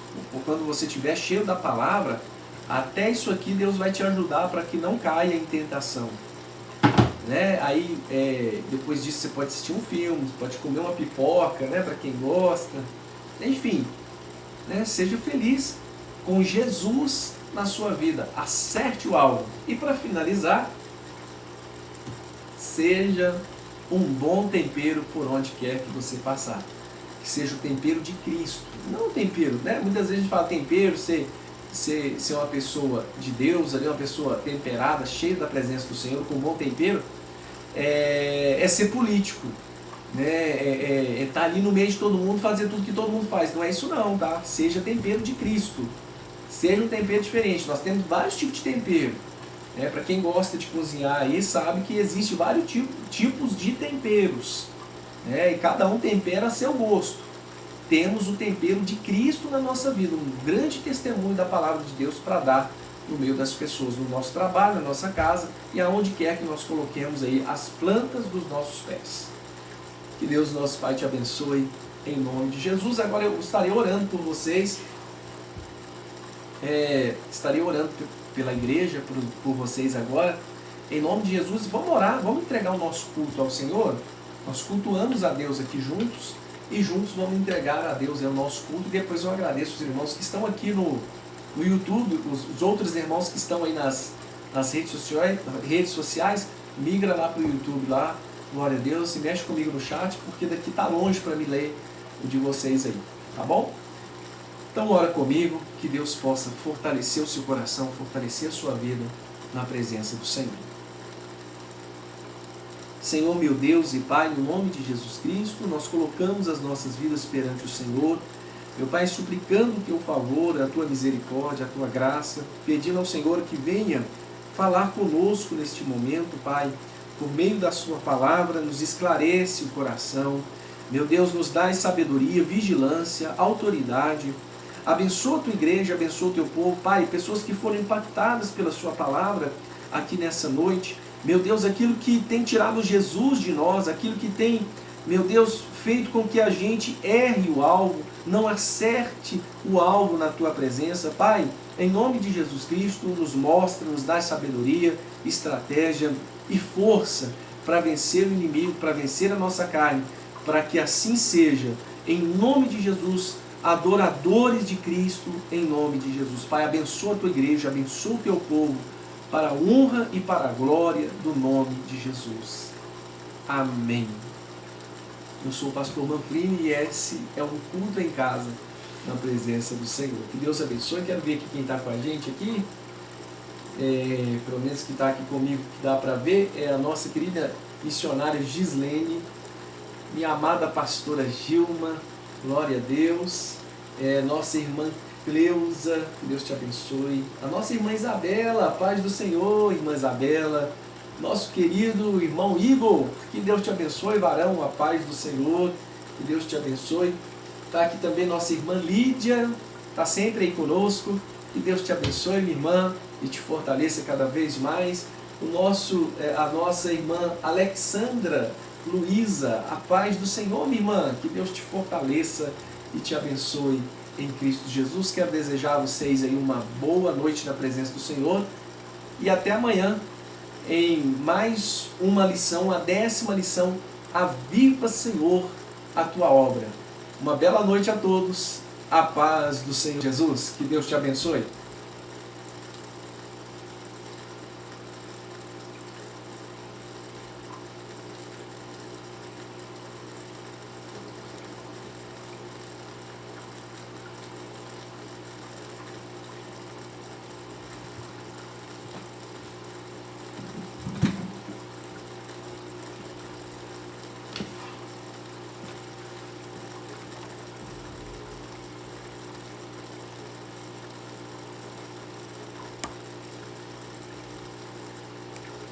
quando você estiver cheio da palavra, até isso aqui Deus vai te ajudar para que não caia em tentação. Aí, depois disso, você pode assistir um filme, pode comer uma pipoca, para quem gosta. Enfim, seja feliz com Jesus na sua vida, acerte o alvo. E para finalizar, seja um bom tempero por onde quer que você passar. Que seja o tempero de Cristo, não o tempero, Muitas vezes a gente fala tempero, ser uma pessoa de Deus, ali, uma pessoa temperada, cheia da presença do Senhor, com um bom tempero, é ser político, estar ali no meio de todo mundo, fazer tudo que todo mundo faz. Não é isso não, tá? Seja tempero de Cristo. Seja um tempero diferente. Nós temos vários tipos de tempero. Para quem gosta de cozinhar aí, sabe que existe vários tipos de temperos. E cada um tempera a seu gosto. Temos o tempero de Cristo na nossa vida, um grande testemunho da palavra de Deus para dar no meio das pessoas, no nosso trabalho, na nossa casa e aonde quer que nós coloquemos aí as plantas dos nossos pés. Que Deus, nosso Pai, te abençoe em nome de Jesus. Agora eu estarei orando por vocês. Estarei orando pela igreja, por vocês agora, em nome de Jesus. Vamos orar, vamos entregar o nosso culto ao Senhor. Nós cultuamos a Deus aqui juntos e juntos vamos entregar a Deus o nosso culto. E depois eu agradeço os irmãos que estão aqui no YouTube, os outros irmãos que estão aí nas redes sociais, migra lá para o YouTube lá, glória a Deus, e mexe comigo no chat, porque daqui está longe para me ler o de vocês aí, tá bom? Então ora comigo, que Deus possa fortalecer o seu coração, fortalecer a sua vida na presença do Senhor. Senhor, meu Deus e Pai, no nome de Jesus Cristo, nós colocamos as nossas vidas perante o Senhor, meu Pai, suplicando o Teu favor, a Tua misericórdia, a Tua graça, pedindo ao Senhor que venha falar conosco neste momento, Pai, por meio da Sua palavra, nos esclarece o coração, Meu Deus, nos dá sabedoria, vigilância, autoridade. Abençoa a tua igreja, abençoa o teu povo. Pai, pessoas que foram impactadas pela sua palavra aqui nessa noite. Meu Deus, aquilo que tem tirado Jesus de nós, aquilo que tem, meu Deus, feito com que a gente erre o alvo, não acerte o alvo na tua presença. Pai, em nome de Jesus Cristo, nos mostra, nos dá sabedoria, estratégia e força para vencer o inimigo, para vencer a nossa carne, para que assim seja, em nome de Jesus, adoradores de Cristo, em nome de Jesus. Pai, abençoa a tua igreja, abençoa o teu povo, para a honra e para a glória do nome de Jesus. Amém. Eu sou o pastor Manfrini e esse é um culto em casa, na presença do Senhor. Que Deus abençoe. Quero ver aqui quem está com a gente aqui. Pelo menos que está aqui comigo, que dá para ver, é a nossa querida missionária Gislene, minha amada pastora Gilma, glória a Deus, nossa irmã Cleusa, que Deus te abençoe, a nossa irmã Isabela, paz do Senhor, irmã Isabela, nosso querido irmão Igor, que Deus te abençoe, varão, a paz do Senhor, que Deus te abençoe. Está aqui também nossa irmã Lídia, está sempre aí conosco, que Deus te abençoe, minha irmã, e te fortaleça cada vez mais. A nossa irmã Alexandra Luísa, a paz do Senhor, minha irmã, que Deus te fortaleça e te abençoe em Cristo Jesus. Quero desejar a vocês aí uma boa noite na presença do Senhor e até amanhã em mais uma lição, a 10ª lição, Aviva, Senhor, a tua obra. Uma bela noite a todos, a paz do Senhor Jesus, que Deus te abençoe.